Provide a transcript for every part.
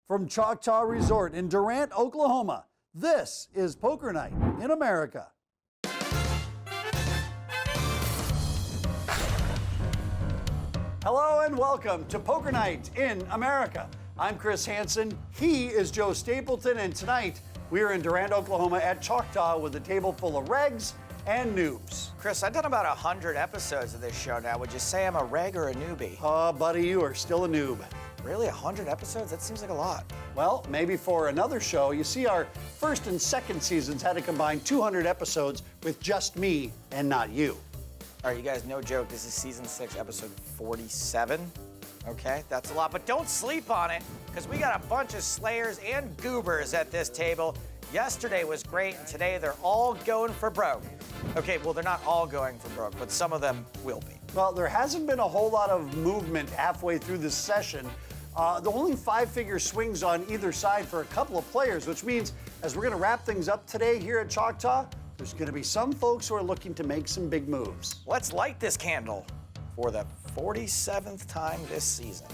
From Choctaw Resort in Durant, Oklahoma, this is Poker Night in America. Hello and welcome to Poker Night in America. I'm Chris Hansen, he is Joe Stapleton, and tonight we are in Durant, Oklahoma at Choctaw with a table full of regs and noobs. Chris, I've done about 100 episodes of this show now. Would you say I'm a reg or a newbie? Buddy, you are still a noob. Really, 100 episodes? That seems like a lot. Well, maybe for another show. You see, our first and second seasons had to combine 200 episodes with just me and not you. All right, you guys, no joke. This is season 6, episode 47. Okay, that's a lot, but don't sleep on it, because we got a bunch of slayers and goobers at this table. Yesterday was great, and today they're all going for broke. Okay, well, they're not all going for broke, but some of them will be. Well, there hasn't been a whole lot of movement halfway through this session. The only 5-figure swings on either side for a couple of players, which means as we're going to wrap things up today here at Choctaw, there's going to be some folks who are looking to make some big moves. Let's light this candle for the 47th time this season.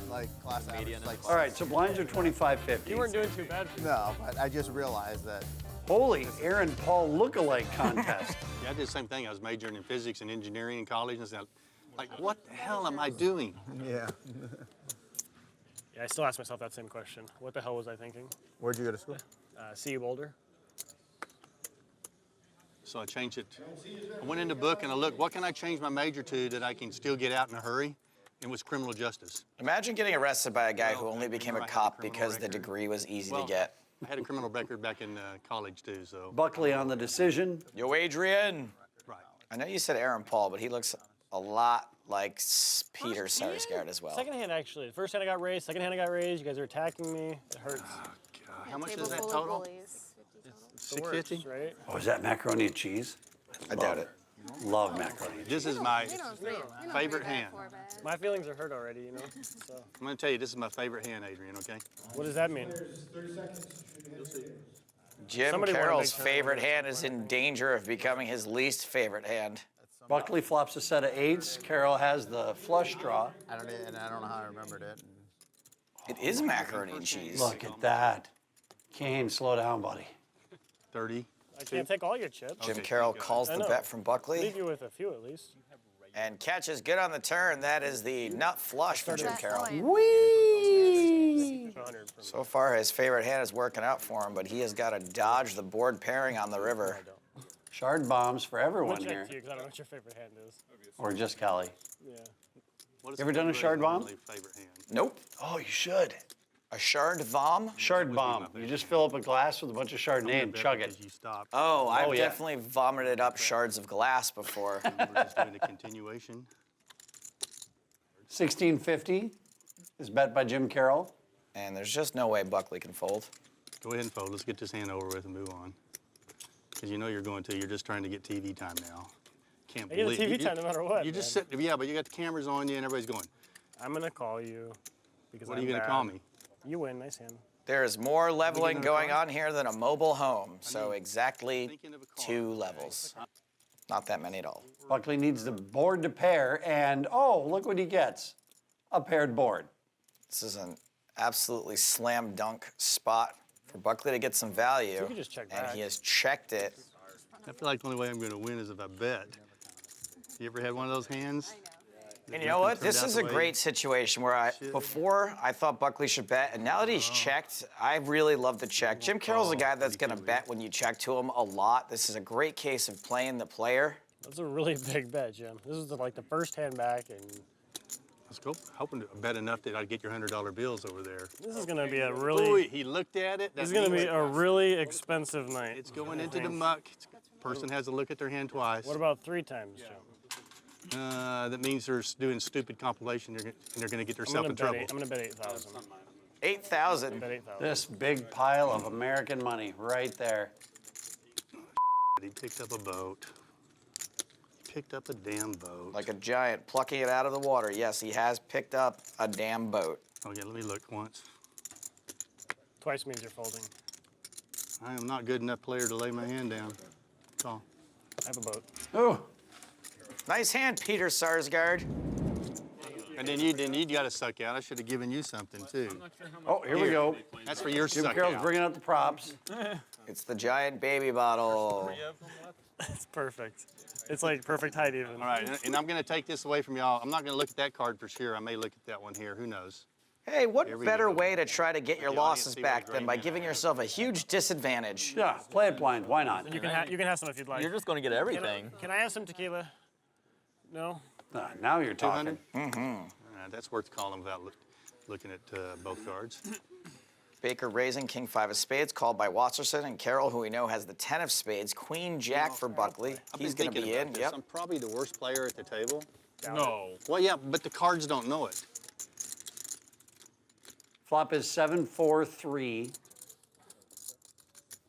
Like class average. All right, so blinds are 25-50. You weren't doing too bad for me. No, but I just realized that. Holy Aaron Paul lookalike contest. Yeah, I did the same thing. I was majoring in physics and engineering in college, and I said, like, what the hell am I doing? Yeah. Yeah, I still ask myself that same question. What the hell was I thinking? Where'd you go to school? CU Boulder. So I changed it. I went in the book and I looked, what can I change my major to that I can still get out in a hurry? It was criminal justice. Imagine getting arrested by a guy who only became a cop because the degree was easy to get. I had a criminal record back in college, too, so. Buckley on the decision. Yo, Adrian. Right. I know you said Aaron Paul, but he looks a lot like Peter Sarsgaard as well. Second hand, actually. The first hand I got raised, second hand I got raised. You guys are attacking me. It hurts. God. How much is that total? $6.50? Right? Oh, is that macaroni and cheese? I doubt it. Love macaroni and cheese. This is my favorite hand. My feelings are hurt already, you know? So, I'm going to tell you, this is my favorite hand, Adrian, okay? what does that mean? Jim Somebody wanna Carroll's make favorite hand is in danger of becoming his least favorite hand. Buckley flops a set of 8s. Carroll has the flush draw. I don't know how I remembered it. It is macaroni and cheese. Look at that. Kane, slow down, buddy. 30. I can't take all your chips. Jim Carroll calls I the know. bet from Buckley Leave you with a few at least. and catches good on the turn. That is the nut flush for Jim Carroll. Whee! 100 from So far, his favorite hand is working out for him, but he has got to dodge the board pairing on the river. Shard bombs for I'm everyone gonna here. check to you because I don't know what your favorite hand is. Or just Kelly. Yeah. What is You ever done a shard bomb? favorite hand? Nope. Oh, you should. A shard vom? Shard bomb. You just fill up a glass with a bunch of Chardonnay and chug it. You stopped. Oh, I've yeah. definitely vomited up shards of glass before. We're just doing a continuation. 1650 is bet by Jim Carroll. And there's just no way Buckley can fold. Go ahead and fold. Let's get this hand over with and move on. Because you know you're going to. You're just trying to get TV time now. Can't I get a believe TV time no matter what. You just man. sit. Yeah, but you got the cameras on you and everybody's going. I'm gonna call you because What are I'm you going to bad. call me? You win, nice hand. There is more leveling going on here than a mobile home, so exactly Thinking of a call. 2 levels. Not that many at all. Buckley needs the board to pair, and oh, look what he gets. A paired board. This is an absolutely slam dunk spot for Buckley to get some value. You can just check and back. he has checked it. I feel like the only way I'm going to win is if I bet. You ever had one of those hands? And you know what? This is a great situation where before I thought Buckley should bet, and now that he's checked, I really love the check. Jim Carroll's a guy that's going to bet when you check to him a lot. This is a great case of playing the player. That's a really big bet, Jim. This is like the first hand back, and Let's go. Hoping to bet enough that I'd get your $100 bills over there. this is gonna be a really. Ooh, he looked at it. This is gonna be a really expensive night. It's going into the muck. Person has to look at their hand twice. What about 3 times, Jim? That means they're doing stupid compilation and they're going to get I'm themselves gonna in bet. trouble. I'm gonna bet 8,000. 8,000. Bet 8,000. This big pile of American money right there. He picked up a boat. He picked up a damn boat. Like a giant plucking it out of the water. Yes, he has picked up a damn boat. Okay, let me look once. Twice means you're folding. I am not good enough player to lay my hand down. Call. I have a boat. Oh, Nice hand, Peter Sarsgaard. And then you got to suck out. I should have given you something too. Oh, here we go. That's for your Jim suck Carroll's out. bringing out the props. It's the giant baby bottle. It's perfect. It's like perfect height even. All right, and I'm going to take this away from y'all. I'm not going to look at that card for sure. I may look at that one here. Who knows? Hey, what Here we better go. way to try to get your The audience losses see what back a than great by man giving I am. yourself a huge disadvantage? Yeah, play it blind. Why not? You can have some if you'd like. You're just going to get everything. Can I have some tequila? No. Now you're talking. 200? That's worth calling without looking at both cards. Baker raising king 5 of spades, called by Wasserson, and Carroll, who we know has the 10 of spades, queen jack for Buckley. I've He's been going to thinking be about in. this. Yep. I'm probably the worst player at the table. No. Well, yeah, but the cards don't know it. Flop is 7-4-3.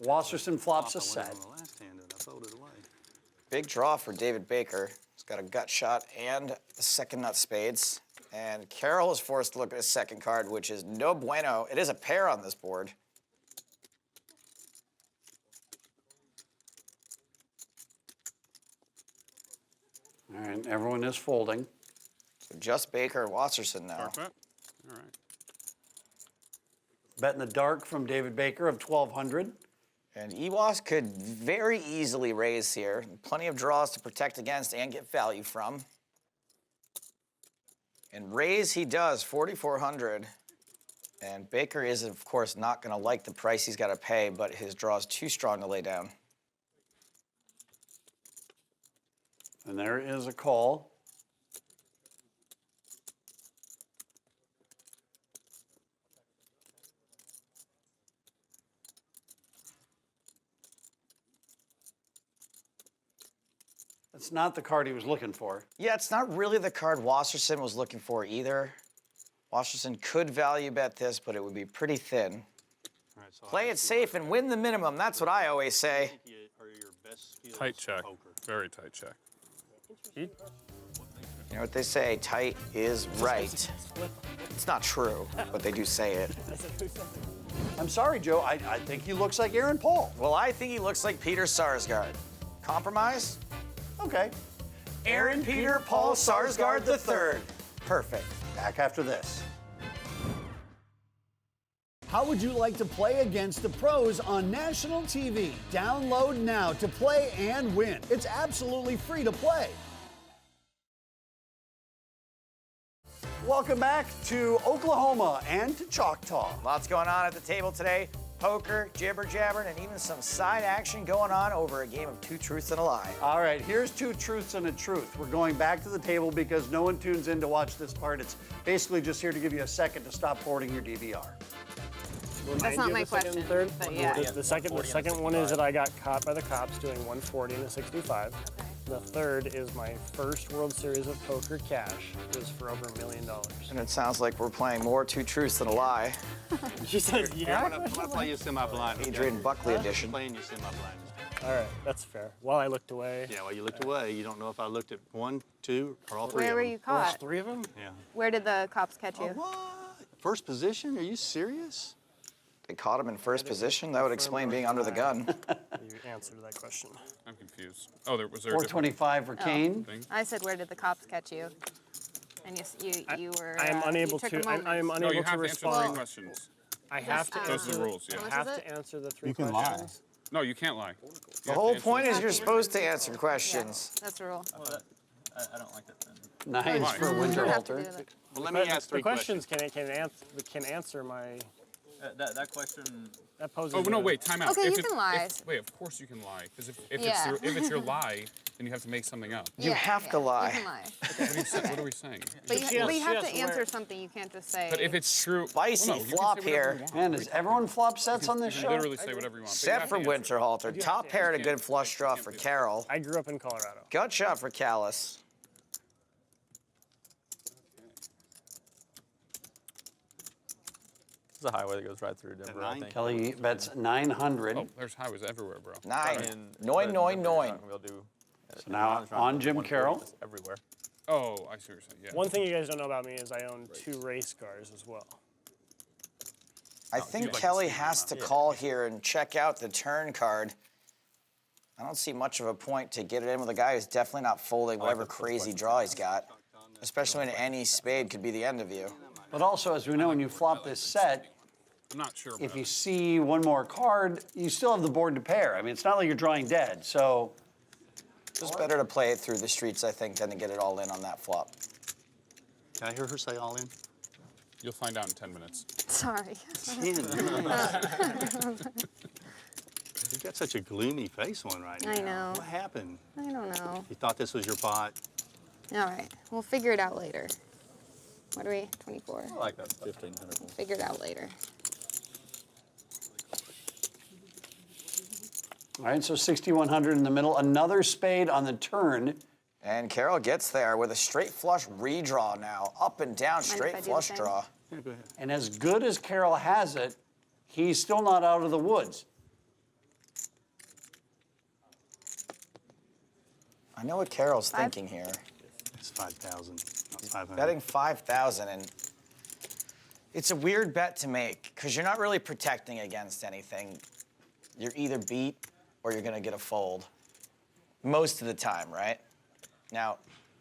Wasserson flops a I went set. on the last hand and I folded away. Big draw for David Baker. He's got a gut shot and a second nut spades. And Carroll is forced to look at his second card, which is no bueno. It is a pair on this board. All right, everyone is folding. So just Baker and Wasserson now. All right. Bet in the dark from David Baker of 1,200. And Ewas could very easily raise here. Plenty of draws to protect against and get value from. And raise he does, 4,400. And Baker is, of course, not going to like the price he's got to pay, but his draw is too strong to lay down. And there is a call. That's not the card he was looking for. Yeah, it's not really the card Wasserson was looking for either. Wasserson could value bet this, but it would be pretty thin. All right, so Play it safe and win the minimum. That's what I always say. Are your best skills Tight check. poker? Very tight check. You know what they say, tight is right. It's not true, but they do say it. I'm sorry, Joe. I think he looks like Aaron Paul. Well, I think he looks like Peter Sarsgaard. Compromise? Okay. Aaron Peter Paul Sarsgaard III. Perfect. Back after this. How would you like to play against the pros on national TV? Download now to play and win. It's absolutely free to play. Welcome back to Oklahoma and to Choctaw. Lots going on at the table today. Poker, jibber jabbering, and even some side action going on over a game of two truths and a lie. All right, here's two truths and a truth. We're going back to the table because no one tunes in to watch this part. It's basically just here to give you a second to stop forwarding your DVR. That's not my question, but yeah. The second one is that I got caught by the cops doing 140 and a 65. The third is my first World Series of Poker cash. It was for over $1 million. And it sounds like we're playing more two truths than a lie. She says, yeah. I'm gonna play you semi-blind. okay? Adrian Buckley I'm edition. playing you semi-blind. All right, that's fair. Well, I looked away. Yeah, well, you looked away. You don't know if I looked at one, two, or all three Where of were them. you There's caught? 3 of them? Yeah. Where did the cops catch you? What? First position? Are you serious? They caught him in first position? That would explain being under the gun. You answered that question. I'm confused. Oh, was there a different 425 for Kane. thing? I said, where did the cops catch you? And you were. I am unable you took to. a moment. I am No, unable you to have to answer respond. 3 questions. I have to Just, Those are the rules, yeah. How I much have is to it? answer the 3 You can questions. No, you can't lie. The whole point is you're supposed to answer questions. That's the rule. I don't like that then. Nice Fine. for You don't have to do Winterhalter. that. Well, let me ask The 3 questions. can answer my. That question. That poses. Oh, no, a- wait, time out. Okay, you can lie. Wait, of course you can lie. Because if Yeah. it's your lie, then you have to make something up. You have to lie. You can lie. What are we saying? But She you has have to to answer wear- something. You can't just say. But if it's true, Spicy well, no, you can flop say whatever here. you want. Man, does everyone flop sets on this You can show? literally say whatever you want. but you Set have for to answer. Winterhalter. Top pair and a good flush draw for Carroll. I grew up in Colorado. Gut shot for Callis. There's a highway that goes right through Denver, I 9? think. Kelly bets 900. Oh, there's highways everywhere, bro. Nine. And- Noin, but noin, Denver, noin. you're not gonna be able to do- So now it's around on Jim 140, Carroll. just everywhere. Oh, I see what you're saying. Yeah. One thing you guys don't know about me is I own 2 race cars as well. I think you'd like to Kelly see has to them, call here and check out the turn card. I don't see much of a point to get it in with a guy who's definitely not folding whatever crazy draw he's got. especially when any spade could be the end of you. But also, as we know, when you flop this set, I'm not sure. if about you it. see one more card, you still have the board to pair. I mean, it's not like you're drawing dead. So It's better to play it through the streets, I think, than to get it all in on that flop. Can I hear her say all in? You'll find out in 10 minutes. Sorry. 10. You got such a gloomy face on right now. I know. What happened? I don't know. You thought this was your pot? All right. We'll figure it out later. What are we? 24. I like that stuff. 1500. We'll figure it out later. all right, so 6,100 in the middle. Another spade on the turn. And Carroll gets there with a straight flush redraw now. Up and down, if I straight do the flush same? draw. Yeah, go ahead. And as good as Carroll has it, he's still not out of the woods. I know what Carroll's Five? thinking here. It's 5,000, not 500. Betting 5,000, and it's a weird bet to make because you're not really protecting against anything. You're either beat or you're gonna get a fold. Most of the time, right? Now,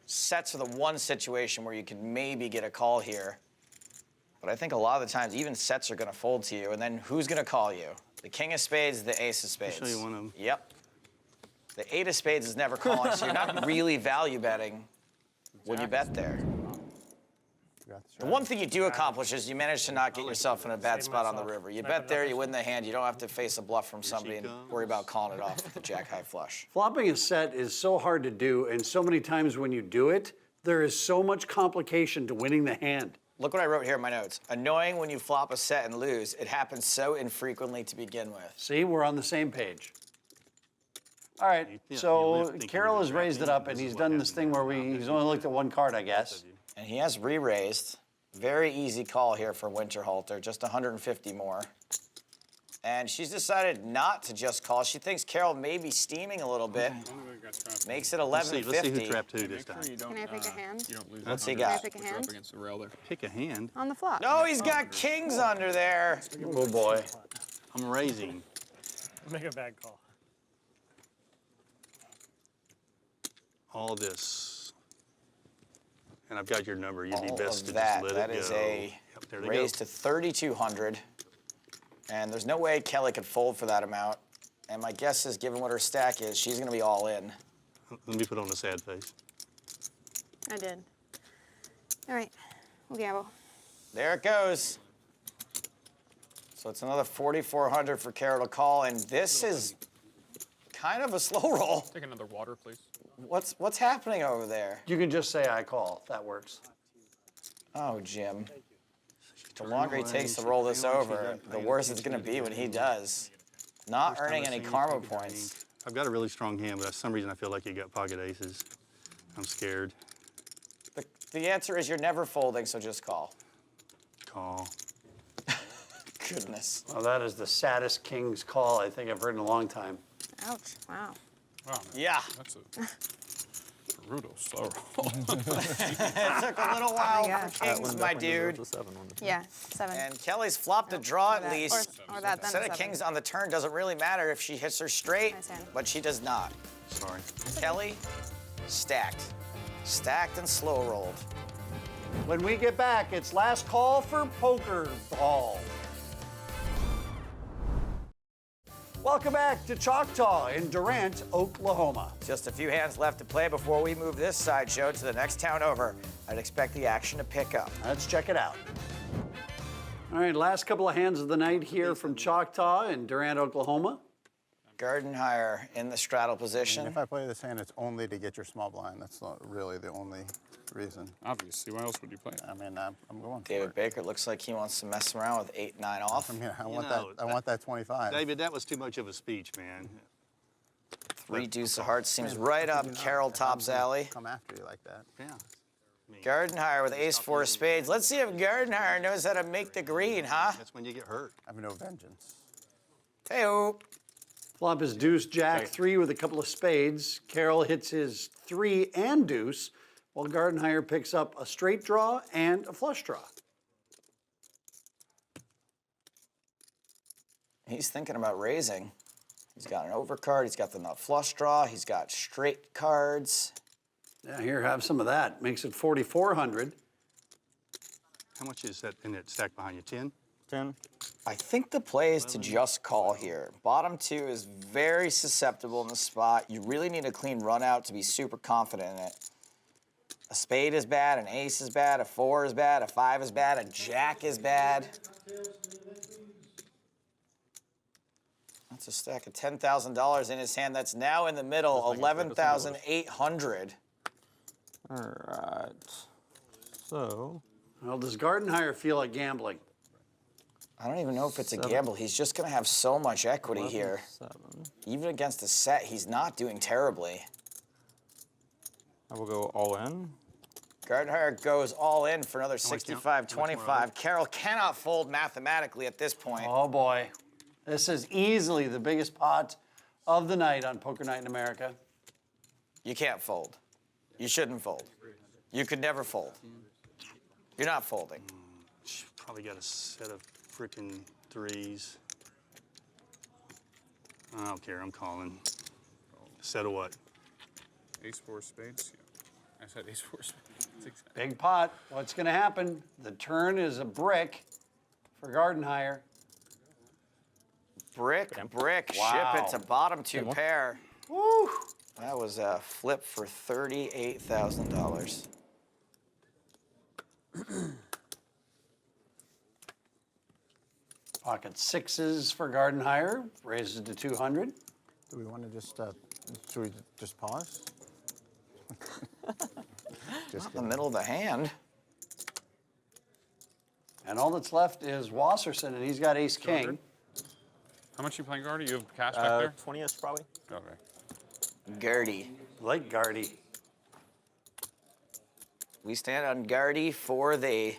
sets are the one situation where you could maybe get a call here. But I think a lot of the times, even sets are gonna fold to you, and then who's gonna call you? The king of spades, the ace of spades. show you one of them. Yep. The eight of spades is never calling, so you're not really value betting when you bet there. The one thing you do accomplish is you manage to not get yourself in a bad spot on the river. You bet there, you win the hand, you don't have to face a bluff from somebody and worry about calling it off with the jack high flush. Flopping a set is so hard to do, and so many times when you do it, there is so much complication to winning the hand. Look what I wrote here in my notes. Annoying when you flop a set and lose. It happens so infrequently to begin with. See, we're on the same page. All right, you so live thinking Carroll you're has raised it up, and he's done this thing where he's only looked at one card, I guess. And he has re-raised. Very easy call here for Winterhalter, just 150 more. And she's decided not to just call. She thinks Carroll may be steaming a little bit. Makes it Let's see 1150. who trapped who this time. Can I pick a hand? You don't lose. What's he Can I got? pick a You're up hand? against the rail there. Pick a hand. On the flop. No, he's got kings under there. Oh, boy. I'm raising. Make a bad call. All this. And I've got your number. You'd be All best of to that. just That let it is go. a Yep, there they raise go. to 3,200. And there's no way Kelly could fold for that amount. And my guess is, given what her stack is, she's going to be all in. Let me put on a sad face. I did. All right. We'll gamble. There it goes. So it's another 4,400 for Carroll to call, and this is kind of a slow roll. Take another water, please. What's happening over there? You can just say I call, if that works. Oh, Jim. The longer he takes to roll this over, the worse it's going to be when he does. Not earning any karma points. I've got a really strong hand, but for some reason I feel like you got pocket aces. I'm scared. The answer is you're never folding, so just call. Call. Goodness. Well, that is the saddest king's call I think I've heard in a long time. Ouch. Wow. Wow, man. Yeah. That's a brutal slow roll. It took a little while Oh my for Kings, my dude. Yeah. 7. And Kelly's flopped a draw at That. least. Or that, then Set a of 7. Kings on the turn doesn't really matter if she hits her straight, Nice hand. but she does not. Sorry. Kelly, stacked. Stacked and slow rolled. When we get back, it's last call for poker ball. Welcome back to Choctaw in Durant, Oklahoma. Just a few hands left to play before we move this sideshow to the next town over. I'd expect the action to pick up. Let's check it out. All right, last couple of hands of the night here from Choctaw in Durant, Oklahoma. Gardenhire in the straddle position. If I play this hand, it's only to get your small blind. That's not really the only reason. Obviously, why else would you play it? I mean, I'm going for David it. Baker looks like he wants to mess around with 8-9 off. I mean, I You want know, that. I want that 25. David, that was too much of a speech, man. 3 deuce of hearts seems right up Carroll Top's alley. Come after you like that. Yeah. Gardenhire with ace-4 of spades. Let's see if Gardenhire knows how to make the green, huh? That's when you get hurt. I have no vengeance. Hey-oh. Flop is deuce, jack, 3 with a couple of spades. Carroll hits his 3 and deuce, while Gardenhire picks up a straight draw and a flush draw. He's thinking about raising. He's got an overcard, he's got the nut flush draw, he's got straight cards. Yeah, here, have some of that. Makes it 4,400. How much is that in that stack behind you? 10? 10. I think the play is to just call here. Bottom two is very susceptible in the spot. You really need a clean run out to be super confident in it. A spade is bad, an ace is bad, a 4 is bad, a 5 is bad, a jack is bad. That's a stack of $10,000 in his hand. That's now in the middle, 11,800. All right. So, Well, does Gardenhire feel like gambling? I don't even know if it's a gamble. He's just going to have so much equity here. 7. Even against a set, he's not doing terribly. I will go all in. Gardenhire goes all in for another much count? 65-25. Carroll cannot fold mathematically at this point. Oh, boy. This is easily the biggest pot of the night on Poker Night in America. You can't fold. You shouldn't fold. You could never fold. You're not folding. Probably got a set of freaking 3s. I don't care, I'm calling. Set of what? Ace 4 spades. Yeah. I said ace 4 spades. That's exactly. Big pot. What's going to happen? The turn is a brick for Gardenhire. Brick, Wow. ship it to bottom two pair. Woo! That was a flip for $38,000. Pocket sixes for Gardenhire. Raises it to 200. Do we want to just, should we just pause? Just Not in the middle of the hand. And all that's left is Wasserson, and he's got ace king. How much you playing, Gardy? You have cash back there? 20-ish probably. Okay. Gardy. Like Gardy. We stand on Gardy for the...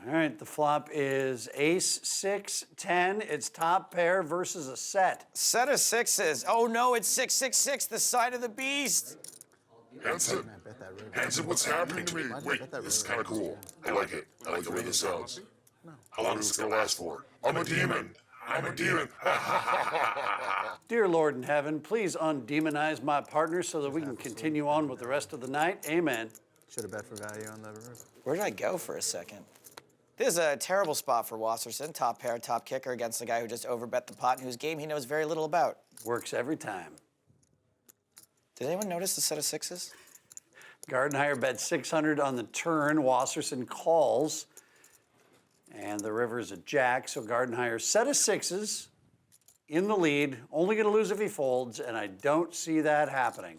All right, the flop is ace 6 10. It's top pair versus a set. Set of sixes. Oh no, it's 666, the sign of the beast. Hanson, Hanson, what's happening to me? Wait, this is kind of cool. I like it. I like the way this sounds. How long is this gonna last for? I'm a demon. I'm a demon. Dear Lord in heaven, please undemonize my partner so that we can continue on with the rest of the night. Amen. Should have bet for value on the river. Where did I go for a second? This is a terrible spot for Wasserson. Top pair, top kicker against the guy who just overbet the pot and whose game he knows very little about. Works every time. Did anyone notice the set of sixes? Gardenhire bet 600 on the turn. Wasserson calls. And the river's a jack, so Gardenhire set of sixes in the lead. Only going to lose if he folds, and I don't see that happening.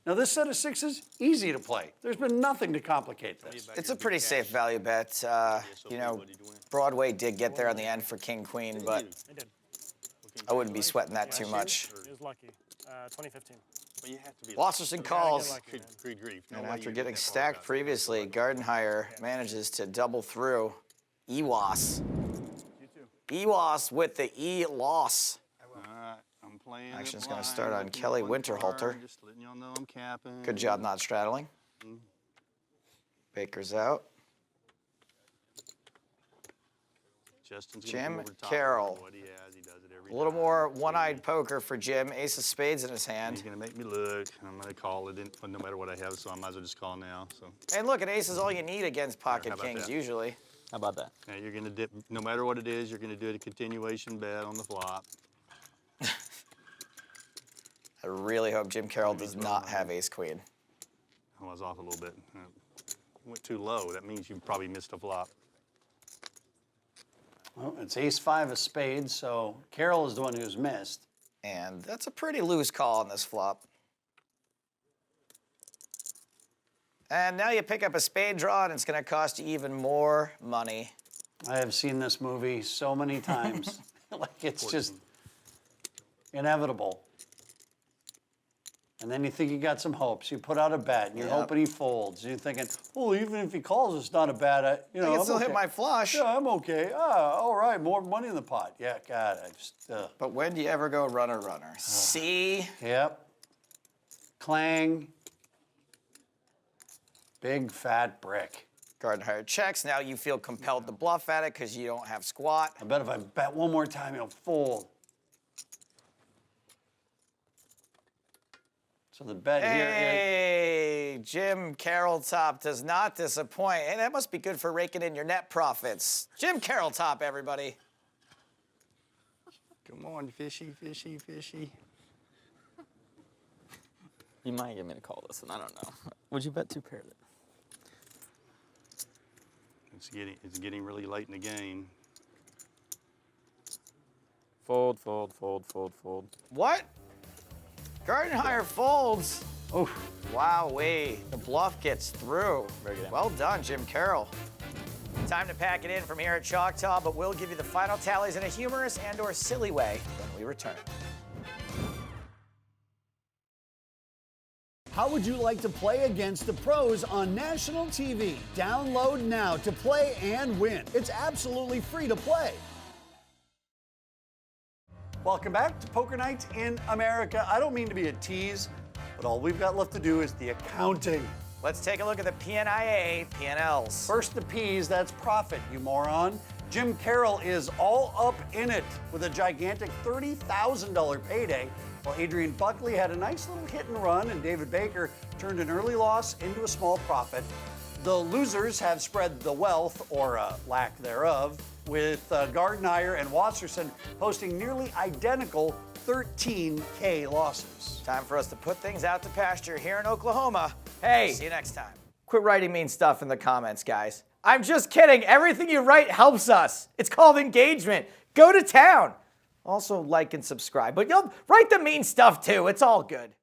Now, this set of sixes, easy to play. There's been nothing to complicate this. It's a pretty safe value bet. You know, Broadway did get there on the end for King Queen, but I did. I wouldn't be sweating that too much. It was lucky. 2015. Well, you have to be Wasserson calls. Lucky, man. Good grief. No And way after you getting get that far stacked out. previously, Gardenhire manages to double through. Ewas. Ewas with the E-loss. All right, I'm playing. it Action's gonna blind, start on looking Kelly at one Winterhalter. card, Just letting y'all know I'm capping. Good job not straddling. Baker's out. Justin's gonna Jim come over top. Carroll. What he has, he does it every A little time. more one-eyed poker for Jim. Ace of spades in his He's hand. gonna make me look. I'm gonna call it no matter what I have, so I might as well just call now. So And look, an ace is all you need against How pocket about kings, that? usually. How about that? now you're gonna dip. No matter what it is, you're gonna do a continuation bet on the flop. I really hope Jim Carroll does not have ace-queen. I was off a little bit. Went too low. That means you probably missed a flop. Well, it's ace 5 of spades, so Carroll is the one who's missed. And that's a pretty loose call on this flop. And now you pick up a spade draw, and it's going to cost you even more money. I have seen this movie so many times. Like, it's just inevitable. And then you think you got some hopes. You put out a bet, and you're Yep. hoping he folds. You're thinking, well, even if he calls, it's not a bad, you know, I can I'm still hit okay. my flush. Yeah, I'm okay. Ah, all right, more money in the pot. Yeah, God, I just, But when do you ever go runner, runner? See? Yep. Clang. Big fat brick. Gardenhire checks. Now you feel compelled to bluff at it because you don't have squat. I bet if I bet one more time, he'll fold. So the bet here is... Hey, Jim Carroll top does not disappoint. Hey, that must be good for raking in your net profits. Jim Carroll top, everybody. Come on, fishy, fishy, fishy. You might get me to call this one. I don't know. Would you bet 2 pair then? It's getting really late in the game. Fold, fold, fold, fold, fold. What? Gardenhire folds. Oh, Wowee. The bluff gets through. Very good. Well done, Jim Carroll. Time to pack it in from here at Choctaw, but we'll give you the final tallies in a humorous and/or silly way when we return. how would you like to play against the pros on national TV? Download now to play and win. It's absolutely free to play. Welcome back to Poker Nights in America. I don't mean to be a tease, but all we've got left to do is the accounting. Let's take a look at the PNIA P&Ls. First the P's, that's profit, you moron. Jim Carroll is all up in it with a gigantic $30,000 payday, while Adrian Buckley had a nice little hit and run, and David Baker turned an early loss into a small profit. The losers have spread the wealth, or lack thereof, with Gardenhire and Wasserson posting nearly identical 13K losses. Time for us to put things out to pasture here in Oklahoma. Hey, see you next time. Quit writing mean stuff in the comments, guys. I'm just kidding. Everything you write helps us. It's called engagement. Go to town. Also, like and subscribe, but you'll write the mean stuff too. It's all good.